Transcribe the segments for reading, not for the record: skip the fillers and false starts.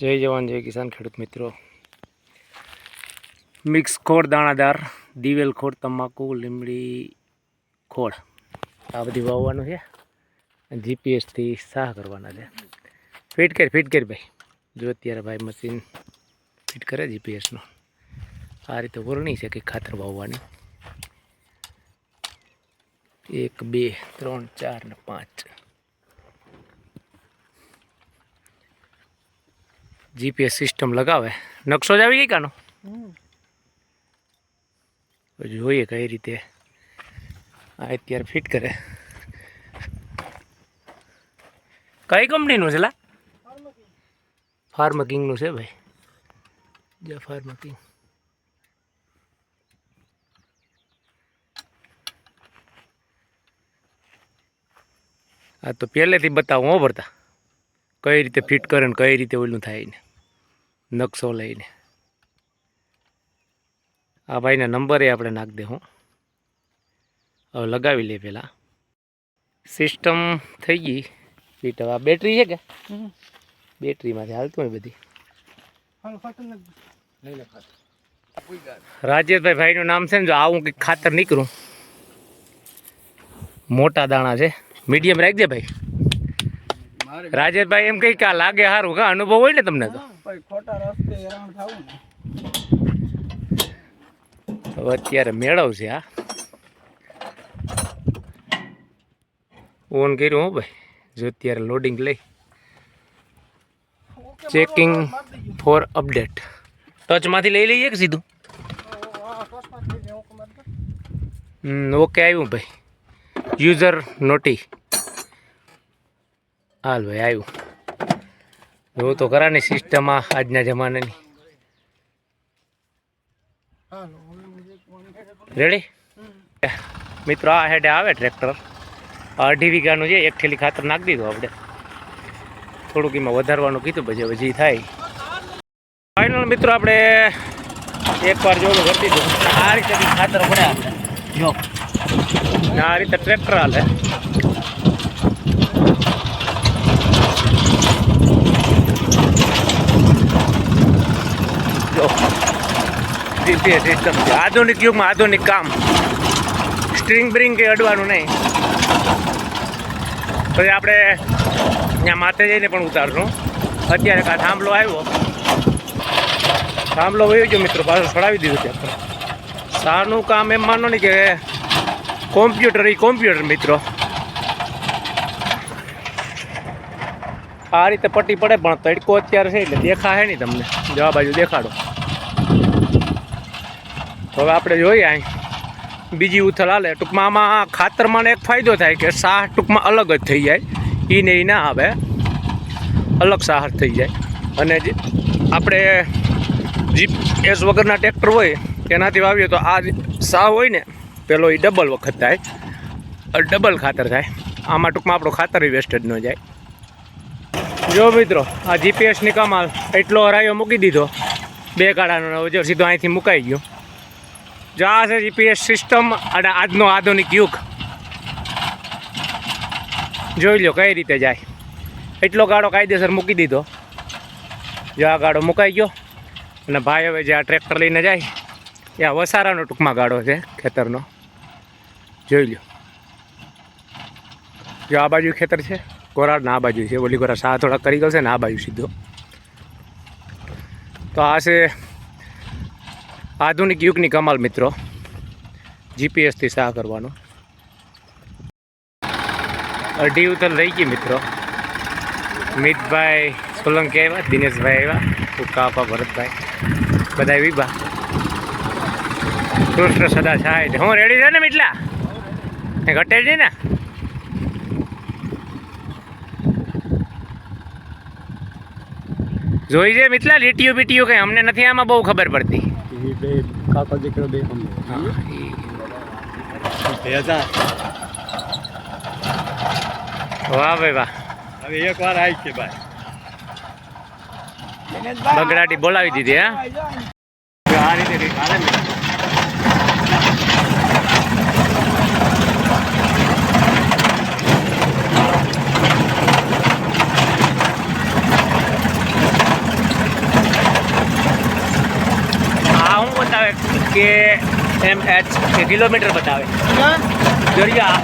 જય જવાન જય કિસાન ખેડૂત મિત્રો, મિક્સ ખોળ દાણાદાર દિવેલ ખોળ તમાકુ લીમડી ખોળ આ બધી વાવવાનું છે. જીપીએસથી સાહ કરવાના છે. ફિટ કરી ભાઈ. જો અત્યારે ભાઈ મશીન ફિટ કરે જીપીએસનું. આ રીતે વરણી છે કે ખાતર વાવવાની 1 2 3 4 ને 5 જીપીએસ સિસ્ટમ લગાવે. નકશો જ આવી ગઈ કાનો જોઈએ કઈ રીતે આ અત્યારે ફિટ કરે. કઈ કંપનીનું છે લા? ફાર્મા કિંગનું છે ભાઈ. જે ફાર્મા કિંગ આ તો પહેલેથી બતાવું હો ભરતા કઈ રીતે ફિટ કરે ને કઈ રીતે ઓલું થાય ને નકશો લઈને. આ ભાઈના નંબરે આપણે નાખી દે. હું હવે લગાવી લે. પહેલાં સિસ્ટમ થઈ ગઈ ફિટ. હવે આ બેટરી છે કે બેટરીમાંથી હાલતું હોય બધી. રાજેશભાઈ ભાઈનું નામ છે ને. જો આવું કંઈક ખાતર નીકળું મોટા દાણા છે. મીડિયમ રાખજે ભાઈ. રાજેશભાઈ એમ કઈ કા લાગે સારું કા અનુભવ હોય ને તમને તો. હવે અત્યારે મેળવ છે. આ ઓન કર્યું હો ભાઈ. જો અત્યારે લોડિંગ લઈ ચેકિંગ ફોર અપડેટ. ટચમાંથી લઈ લઈએ કે સીધું? ઓકે આવ્યું ભાઈ. યુઝર નોટી હાલ ભાઈ આવ્યું. એવું તો કરાની સિસ્ટમ આજના જમાનાની. રેડી મિત્રો? આ હેડે આવે ટ્રેક્ટર. 2.5 વીઘાનું છે. 1 થેલી ખાતર નાખી દીધું આપણે. થોડુંક એમાં વધારવાનું કીધું પછી હવે જે થાય. ફાઇનલ મિત્રો આપણે એકવાર જોવું કરી દીધું. આ રીતે ખાતર પડે આપણે. જો આ રીતે ટ્રેક્ટર હાલે. સિસ્ટમ છે આધુનિક યુગમાં આધુનિક કામ. સ્ટ્રિંગ બ્રિંગ કે અડવાનું નહીં. પછી આપણે ત્યાં માથે જઈને પણ ઉતારશું. અત્યારે કાં થાંભલો આવ્યો. થાંભલો વયો ગયો મિત્રો. પાછું છોડાવી દીધું ત્યાં. સારું કામ એમ માનો નહીં કે કોમ્પ્યુટર મિત્રો. આ રીતે પટ્ટી પડે પણ તડકો અત્યારે છે એટલે દેખાશે નહીં તમને. જવા બાજુ દેખાડો. હવે આપણે જોઈએ અહીં બીજી ઉથલ હાલે. ટૂંકમાં આમાં ખાતરમાં એક ફાયદો થાય કે સાહ ટૂંકમાં અલગ જ થઈ જાય. એને એ ના આવે, અલગ સાહ થઈ જાય. અને જે આપણે જીપીએસ વગરના ટ્રેક્ટર હોય એનાથી વાવીએ તો આ સાહ હોય ને પેલો એ ડબલ વખત થાય, ડબલ ખાતર થાય. આમાં ટૂંકમાં આપણો ખાતર વેસ્ટેજ ન જાય. જો મિત્રો આ જીપીએસની કમાલ. એટલો હરાયો મૂકી દીધો 2 ગાડાનો. જો સીધો અહીંથી મુકાઈ ગયો. જો આ છે જીપીએસ સિસ્ટમ અને આજનો આધુનિક યુગ. જોઈ લો કઈ રીતે જાય. એટલો ગાડો કાયદેસર મૂકી દીધો. જો આ ગાડો મુકાઈ ગયો. અને ભાઈ હવે જે આ ટ્રેક્ટર લઈને જાય એ આ વસારાનો ટૂંકમાં ગાડો છે ખેતરનો. જોઈ લો. જો આ બાજુ ખેતર છે કોરાડ ને આ બાજુ છે. ઓલી કોરા સાહ થોડા કરી ગયો છે ને આ બાજુ સીધો. તો આ છે આધુનિક યુગની કમાલ મિત્રો. જીપીએસથી સાહ કરવાનો. 2.5 ઉતર રહી ગઈ મિત્રો. મિતભાઈ સોલંકી આવ્યા, દિનેશભાઈ આવ્યા, કાપા ભરતભાઈ બધા વિભા. કૃષ્ણ સદા સાહેબ હું રેડી છે ને મિટલા ઘટે છે ને. જોઈ છે મિતલા લીટીઓ બીટીઓ કઈ અમને નથી આમાં બહુ ખબર પડતી. વાહ ભાઈ વાહ. હવે એક વાર આવી છે ભાઈ. બગડાટી બોલાવી દીધી. હા આ રીતે kmh કે કિલોમીટર બતાવે દરિયા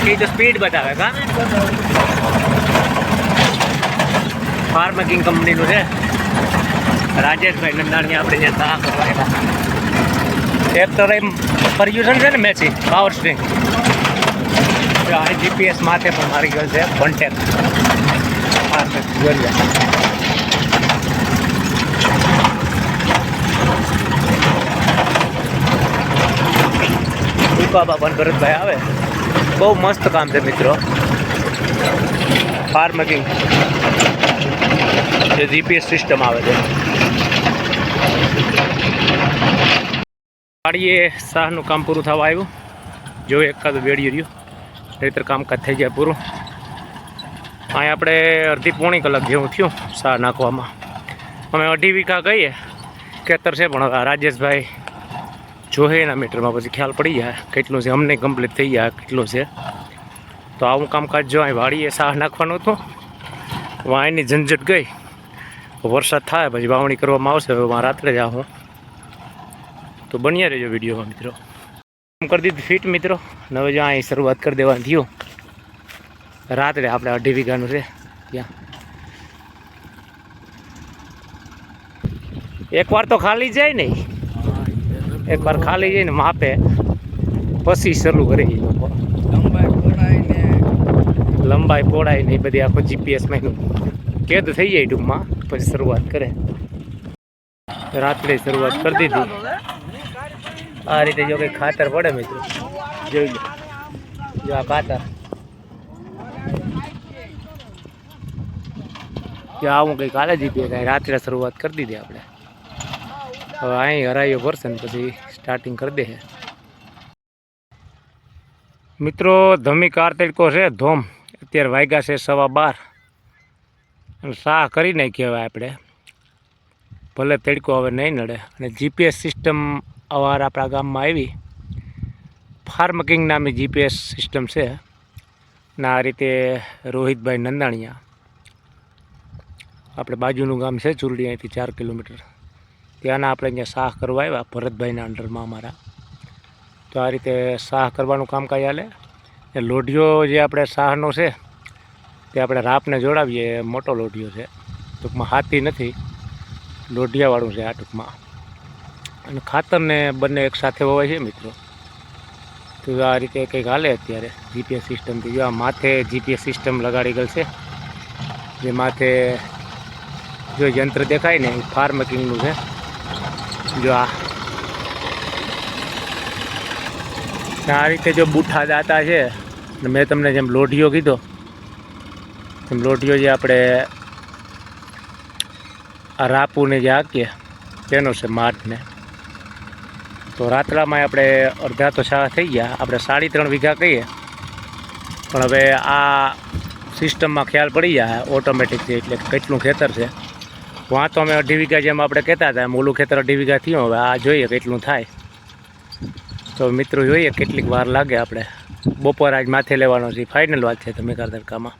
એ તો સ્પીડ બતાવે કા ફાર્મકિંગ કંપનીનું છે રાજેશભાઈ નંદાણી આપણે ત્યાં સહ કરવા એક તો એમ પર્યુષણ છે ને મેચી પાવર સ્ટ્રીંગ જીપીએસ માથે પણ મારી ગયો છે કોન્ટેક્ટ દરિયા બાબા ભરતભાઈ આવે બહુ મસ્ત કામ છે મિત્રો ફાર્મકિંગ જે જીપીએસ સિસ્ટમ આવે છે વાડીએ શાહનું કામ પૂરું થવા આવ્યું જો એકાદ વેડિયું રહ્યું નહીતર કામકાજ થઈ જાય પૂરું અહીં આપણે અડધી પોણી કલાક જેવું થયું શાહ નાખવામાં અમે 2.5 વીઘા કહીએ ખેતર છે પણ હવે રાજેશભાઈ જોહે એના મીટરમાં પછી ખ્યાલ પડી જાય કેટલું છે અમને કમ્પ્લીટ થઈ જાય કેટલું છે તો આવું કામકાજ જો અહીં વાડીએ શાહ નાખવાનું હતું વાયની ઝંઝટ ગઈ વરસાદ થાય પછી વાવણી કરવામાં આવશે હવે રાત્રે જ આવું તો બન્યા રહેજો વિડીયોમાં મિત્રો કામ કરી દીધું ફિટ મિત્રો હવે જો અહીં શરૂઆત કરી દેવાની થયું રાત્રે આપણે 2.5 વીઘાનું છે ત્યાં એકવાર તો ખાલી જાય નહીં એકવાર ખાલી જઈને માપે પછી શરૂ કરી લોકો લંબાઈ પહોળાઈ ને એ બધી આખો જીપીએસમાં એનું કેદ થઈ જાય ટૂંકમાં પછી શરૂઆત કરે રાત્રે શરૂઆત કરી દીધી આ રીતે જો કંઈ ખાતર પડે મિત્રો જોઈ લો જો આ ખાતર જો આવું કંઈક હાલે જીપીએસ રાત્રે શરૂઆત કરી દીધી આપણે હવે અહીં હરાઈઓ ભરશે ને પછી સ્ટાર્ટિંગ કરી દે મિત્રો ધમી કાર તડકો છે ધોમ અત્યારે વાગ્યા છે 12:15 અને શાહ કરી નાખી હવે આપણે ભલે તડકો હવે નહીં નડે અને જીપીએસ સિસ્ટમ અવાર આપણા ગામમાં આવી ફાર્મકિંગ નામની જીપીએસ સિસ્ટમ છે ને આ રીતે રોહિતભાઈ નંદાણીયા આપણે બાજુનું ગામ છે ચુરડી અહીંથી 4 કિલોમીટર ત્યાંના આપણે અહીંયા શાહ કરવા આવ્યા ભરતભાઈના અંડરમાં અમારા તો આ રીતે શાહ કરવાનું કામકાજ હાલે એ લોઢિયો જે આપણે શાહનો છે તે આપણે રાપને જોડાવીએ મોટો લોઢિયો છે ટૂંકમાં હાથી નથી લોઢિયાવાળું છે આ ટૂંકમાં અને ખાતરને બંને એકસાથે હોવાય છે મિત્રો તો આ રીતે કંઈક હાલે અત્યારે જીપીએસ સિસ્ટમથી જો આ માથે જીપીએસ સિસ્ટમ લગાડી ગયેલ છે જે માથે જો યંત્ર દેખાય ને એ ફાર્મકિંગનું છે જો આ રીતે જો બુઠ્ઠા દાતા છે મેં તમને જેમ લોઢિયો કીધો તેમ લોઢિયો જે આપણે આ રાપુને જે હાકીએ તેનો છે માઠને તો રાતરામાં આપણે અડધા તો શાહ થઈ ગયા આપણે 3.5 વીઘા કહીએ પણ હવે આ સિસ્ટમમાં ખ્યાલ પડી જાય ઓટોમેટિક છે એટલે કેટલું ખેતર છે વાં તો અમે 2.5 વીઘા જેમ આપણે કહેતા હતા એમ ઓલું ખેતર 2.5 વીઘા થયું હવે આ જોઈએ કેટલું થાય તો મિત્રો જોઈએ કેટલીક વાર લાગે આપણે બપોર આજ માથે લેવાનો છે ફાઇનલ વાત છે તમે તડકામાં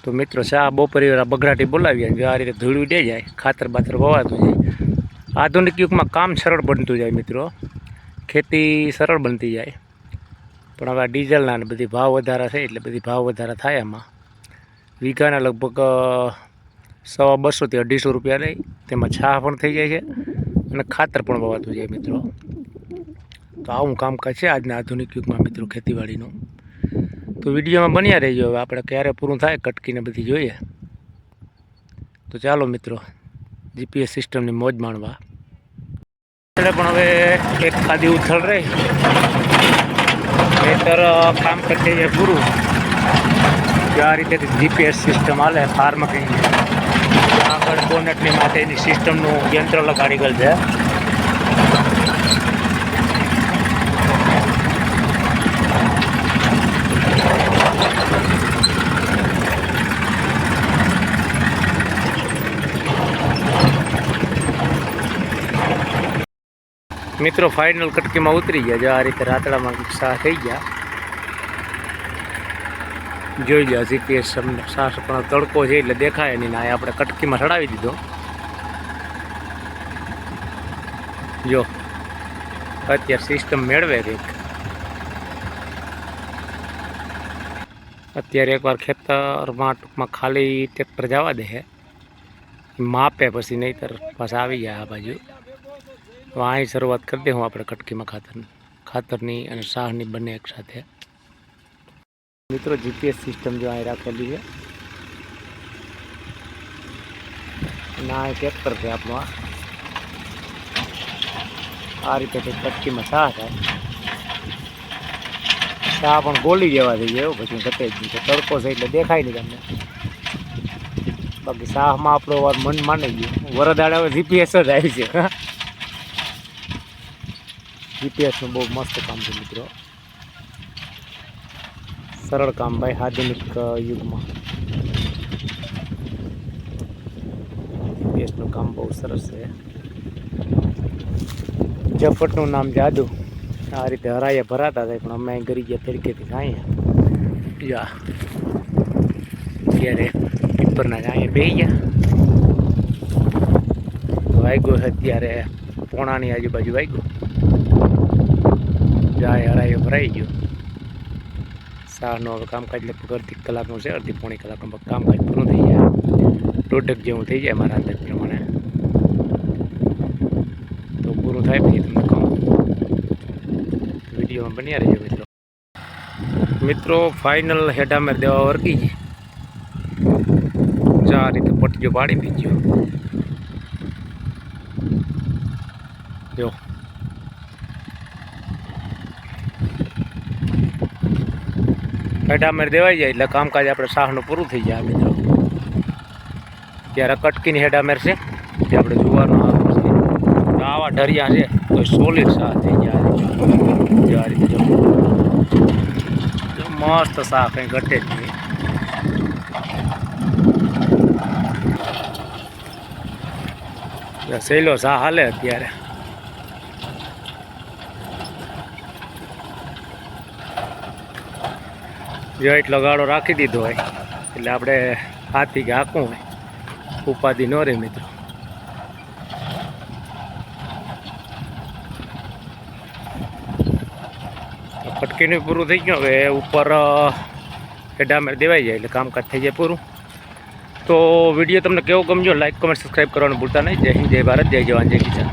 તો મિત્રો શા બપોરે બગડાટી બોલાવીએ જો આ રીતે ધૂળું દે જાય ખાતર બાતર વવાતું જાય આધુનિક યુગમાં કામ સરળ બનતું જાય મિત્રો ખેતી સરળ બનતી જાય પણ હવે આ ડીઝલના ને બધી ભાવ વધારા છે એટલે બધી ભાવ વધારા થાય એમાં વીઘાના લગભગ 200 થી 250 રૂપિયા લઈ તેમાં છાહ પણ થઈ જાય છે અને ખાતર પણ વવાતું જાય મિત્રો તો આવું કામકાજ છે આજના આધુનિક યુગમાં મિત્રો ખેતીવાડીનું તો વિડીયોમાં બન્યા રહેજો હવે આપણે ક્યારે પૂરું થાય કટકીને બધી જોઈએ તો ચાલો મિત્રો જીપીએસ સિસ્ટમની મોજ માણવા પણ હવે એક ખાદી ઉથળ રહી નહીતર કામ કરતી જાય પૂરું આ રીતે જીપીએસ સિસ્ટમ હાલે ફાર્મકિંગ આગળ બોનેટની માટેની સિસ્ટમનું યંત્ર લગાડી ગયેલ છે મિત્રો ફાઇનલ કટકીમાં ઉતરી ગયા જો આ રીતે રાતડામાં શાહ થઈ ગયા જોઈ લો જીપીએસ શાહ પણ તડકો છે એટલે દેખાય નહીં ના આપણે કટકીમાં ચડાવી દીધો જો અત્યારે સિસ્ટમ મેળવે કંઈક. અત્યારે એકવાર ખેતરમાં ટૂંકમાં ખાલી ટ્રેક્ટર જવા દે છે, માપે પછી નહીંતર પાછા આવી જાય આ બાજુ. તો અહીં શરૂઆત કરી દે હું આપણે કટકીમાં ખાતરની અને સાહની બંને એક સાથે. મિત્રો જીપીએસ સિસ્ટમ જો અહીં રાખેલી છે, ના ટ્રેક્ટર છે આપણું. આ રીતે કટકીમાં સાહ થાય. સાહ પણ ગોલી જેવા થઈ જાય, પછી ઘટે જ નહીં. તડકો છે એટલે દેખાય નહીં તમને. બાકી સાહમાં આપણો વાર મન માની ગયું. વરદાડા હવે જીપીએસ જ આવી છે. જીપીએસનું બહુ મસ્ત કામ છે મિત્રો. સરળ કામ ભાઈ આધુનિક યુગમાં. જીપીએસનું કામ બહુ સરસ છે. ઝપટનું નામ જાદુ. આ રીતે હરાઈએ ભરાતા થાય, પણ અમે ગરી ગયા તરીકેથી જાય અત્યારે પીપરના જાય બે ગયા. વાગ્યું છે અત્યારે 9:45 આજુબાજુ વાગ્યું. જાય હરાઈએ ભરાઈ ગયું. સારનું હવે કામકાજ લગભગ અડધી કલાકનું છે, અડધી પોણી કલાકનું કામકાજ પૂરું થઈ જાય. દોઢક જેવું થઈ જાય મારા અંદાજ પ્રમાણે. તો પૂરું થાય પછી તમને કહું. વિડીયોમાં બન્યા રહેજો મિત્રો. મિત્રો ફાઇનલ હેડામેર દેવા વર્ગી છે. આ રીતે પટ્ટીઓ પાડી દીધો. જો હેડામેર દેવાઈ જાય એટલે કામકાજ આપણે સાહનું પૂરું થઈ જાય મિત્રો. ત્યારે કટકીની હેડામેર છે જે આપણે જોવાનું આવે છે. આવા ઢરિયા છે તો સોલિડ સાહ થઈ જાય. આ રીતે જો મસ્ત સાહ, કંઈ ઘટે જ નહીં. સહેલો સાહ હાલે અત્યારે. જો એટલો ગાળો રાખી દીધો હોય એટલે આપણે હાથી કે હાંકવું હોય ઉપાધિ ન રહે મિત્રો. કટકીનું પૂરું થઈ ગયું. હવે ઉપર હેડામેર દેવાઈ જાય એટલે કામકાજ થઈ જાય પૂરું. તો વિડીયો તમને કેવો ગમજો, લાઈક કમેન્ટ સબસ્ક્રાઈબ કરવાનું ભૂલતા નહીં. જય હિન્દ, જય ભારત, જય જવાન, જય કિસાન.